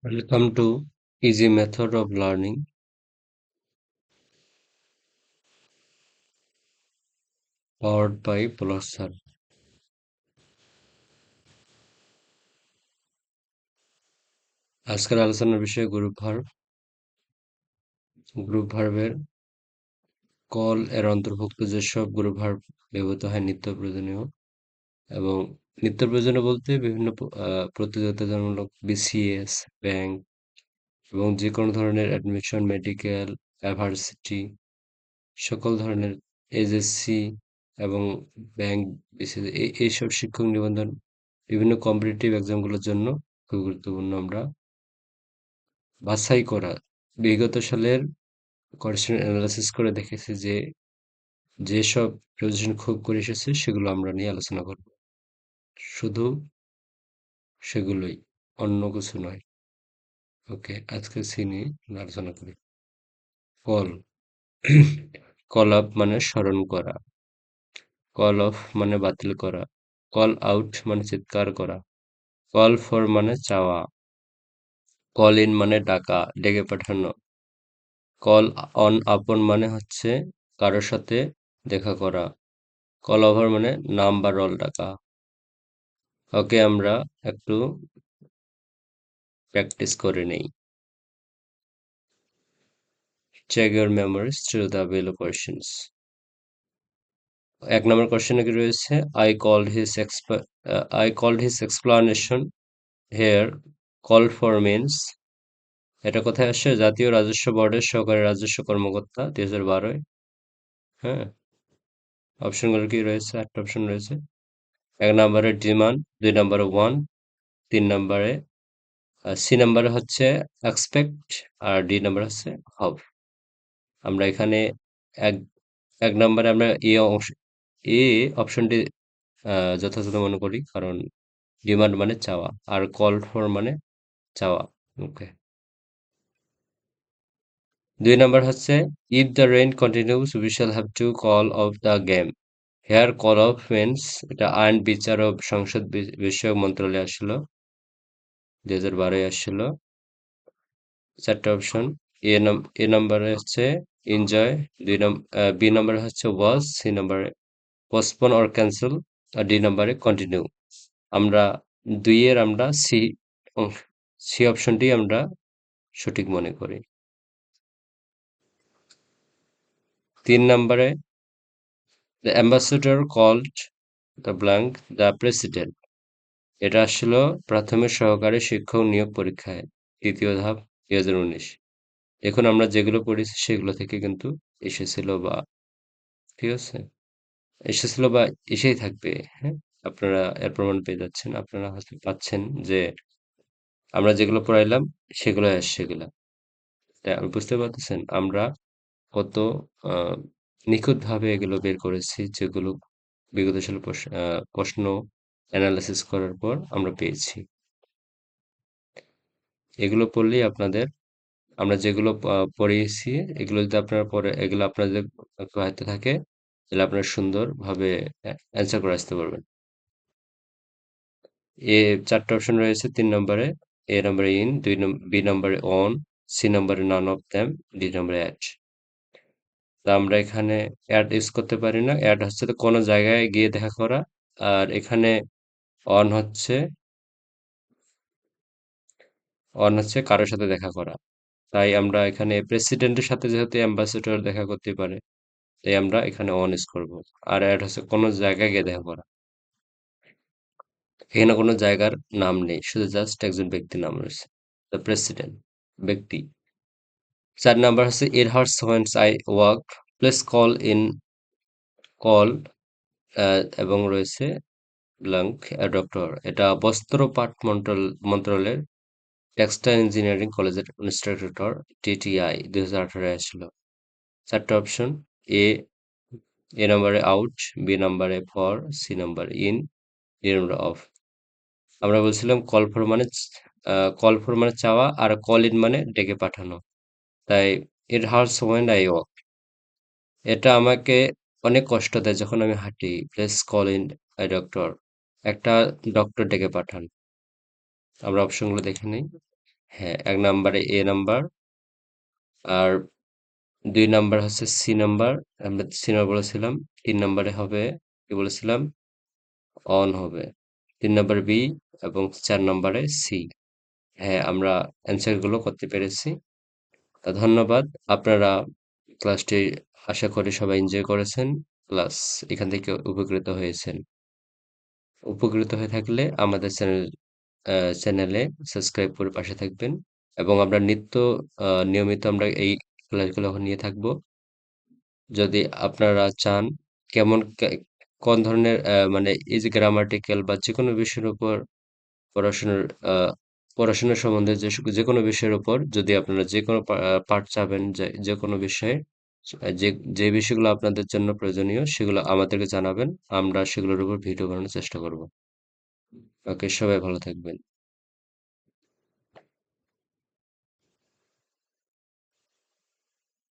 Welcome to Easy Method of Learning, powered by Pulsar. আজকের আলোচনার বিষয় গ্রুপ ভার্বের কল এর অন্তর্ভুক্ত যেসব গ্রুপ ভার্ব ব্যবহৃত হয় নিত্য প্রয়োজনীয় এবং নিত্য প্রয়োজনীয় বলতে বিভিন্ন প্রতিযোগিতামূলক বিসিএস, ব্যাংক এবং যে কোনো ধরনের অ্যাডমিশন, মেডিকেল, ইউনিভার্সিটি, সকল ধরনের এইচএসসি এবং ব্যাংক, বিসিএস এইসব শিক্ষক নিবন্ধন বিভিন্ন কম্পিটিটিভ এক্সামগুলোর জন্য খুব গুরুত্বপূর্ণ। আমরা বাছাই করা বিগত সালের কোয়েশ্চেন অ্যানালাইসিস করে দেখেছি যে যেসব প্রেজেন্টেশন খুব করে এসেছে সেগুলো আমরা নিয়ে আলোচনা করব, শুধু সেগুলোই, অন্য কিছু নয়। ওকে, আজকে সিনি আলোচনা করি। কল কল আপ মানে স্মরণ করা, কল অফ মানে বাতিল করা, কল আউট মানে চিৎকার করা, কল ফর মানে চাওয়া, কল ইন মানে ডাকা, ডেকে পাঠানো, কল অন আপন মানে হচ্ছে কারোর সাথে দেখা করা, কল ওভার মানে নাম বা রোল ডাকা। ওকে, আমরা একটু প্র্যাকটিস করে নেই। Check your memories through the below questions. 1 number কোয়েশ্চেনে কি রয়েছে? I called his explanation here call for means। এটা কোথায় আসছে? জাতীয় রাজস্ব বোর্ডের সহকারী রাজস্ব কর্মকর্তা 2012-য়। হ্যাঁ, অপশনগুলো কি রয়েছে? 8টা অপশন রয়েছে। 1 নম্বরে ডিমান্ড, 2 নম্বরে ওয়ান, 3 নম্বরে সি নাম্বারে হচ্ছে এক্সপেক্ট, আর ডি নাম্বার হচ্ছে হব। আমরা এখানে এক এক নম্বরে আমরা এ অপশনটি যথাযথ মনে করি, কারণ ডিমান্ড মানে চাওয়া আর কল ফর মানে চাওয়া। ওকে, 2 নম্বর হচ্ছে if the rain continues we shall have to call off the game. Here call off means, এটা আইন বিচার ও সংসদ বিষয়ক মন্ত্রণালয়ে আসছিল, 2012-এ আসছিল। 4টা অপশন। এ নম্বরে হচ্ছে এনজয়, বি নম্বরে হচ্ছে ওয়াজ, সি নম্বরে পোস্টপোন অর ক্যান্সেল, আর ডি নম্বরে কন্টিনিউ। আমরা 2-এর আমরা সি অপশনটি আমরা সঠিক মনে করি। 3 নম্বরে the ambassador called the blank the president. এটা আসলে প্রাথমিক সহকারী শিক্ষক নিয়োগ পরীক্ষায় 3য় ধাপ, 2019। এখন আমরা যেগুলো পড়েছি সেগুলো থেকে কিন্তু এসেছিল, বা ঠিক আছে, এসেছিল বা এসেই থাকবে। হ্যাঁ, আপনারা এর প্রমাণ পেয়ে যাচ্ছেন, আপনারা হয়তো পাচ্ছেন যে আমরা যেগুলো পড়াইলাম সেগুলো আসছে সেগুলা। আপনি বুঝতে পারতেছেন আমরা কত আহ নিখুঁতভাবে এগুলো বের করেছি, যেগুলো বিগত সালের প্রশ্ন অ্যানালাইসিস করার পর আমরা পেয়েছি। এগুলো পড়লেই আপনাদের, আমরা যেগুলো পড়িয়েছি এগুলো যদি আপনারা পরে এগুলো আপনাদের একটু আয়ত্তে থাকে, তাহলে আপনারা সুন্দরভাবে অ্যান্সার করে আসতে পারবেন। 4টা অপশন রয়েছে 3 নম্বরে। এ নম্বরে ইন, বি নম্বরে অন, সি নম্বরে নান অফ দ্যাম, ডি নম্বরে অ্যাট। তা আমরা এখানে অ্যাড ইউজ করতে পারি না। অ্যাড হচ্ছে তো কোনো জায়গায় গিয়ে দেখা করা, আর এখানে অন হচ্ছে কারোর সাথে দেখা করা। তাই আমরা এখানে প্রেসিডেন্টের সাথে যেহেতু অ্যাম্বাসেডর দেখা করতে পারে, তাই আমরা এখানে অন ইউজ করব। আর অ্যাড হচ্ছে কোনো জায়গায় গিয়ে দেখা করা। এখানে কোনো জায়গার নাম নেই, শুধু জাস্ট একজন ব্যক্তির নাম রয়েছে, দ্য প্রেসিডেন্ট, ব্যক্তি। 4 নম্বর হচ্ছে it hurts when I walk, please call in, call এবং রয়েছে ব্ল্যাঙ্ক ডক্টর। এটা বস্ত্র পাট মন্ত্রণালয়ের টেক্সটাইল ইঞ্জিনিয়ারিং কলেজের ইনস্ট্রাক্টর, টিটিআই, 2018-এ আসছিল। 4টা অপশন। এ এ নম্বরে আউট, বি নম্বরে ফর, সি নম্বর ইন, ডি নম্বর অফ। আমরা বলছিলাম কল ফর মানে চাওয়া, আর কল ইন মানে ডেকে পাঠানো। তাই it hurts when I walk, এটা আমাকে অনেক কষ্ট দেয় যখন আমি হাঁটি। Place call in I doctor, একটা ডক্টর ডেকে পাঠান। আমরা অপশনগুলো দেখে নিই। হ্যাঁ, 1 নাম্বারে এ নাম্বার, আর 2 নাম্বার হচ্ছে সি নাম্বার, আমরা সি নাম্বার বলেছিলাম। 3 নাম্বারে হবে কি বলেছিলাম, অন হবে। 3 নাম্বার বি এবং 4 নাম্বারে সি। হ্যাঁ, আমরা অ্যান্সার গুলো করতে পেরেছি। ধন্যবাদ। আপনারা ক্লাসটি আশা করি সবাই এনজয় করেছেন, প্লাস এখান থেকে উপকৃত হয়েছেন। উপকৃত হয়ে থাকলে আমাদের চ্যানেলে সাবস্ক্রাইব করে পাশে থাকবেন, এবং আমরা নিয়মিত আমরা এই ক্লাসগুলো নিয়ে থাকবো। যদি আপনারা চান, কেমন কোন ধরনের মানে এই যে গ্রামাটিক্যাল বা যেকোনো বিষয়ের উপর পড়াশোনার পড়াশোনা সম্বন্ধে যে কোনো বিষয়ের উপর যদি আপনারা যে কোনো পার্ট চাবেন, যে কোনো বিষয়ে, যে যে বিষয়গুলো আপনাদের জন্য প্রয়োজনীয় সেগুলো আমাদেরকে জানাবেন, আমরা সেগুলোর উপর ভিডিও বানানোর চেষ্টা করব। ওকে, সবাই ভালো থাকবেন।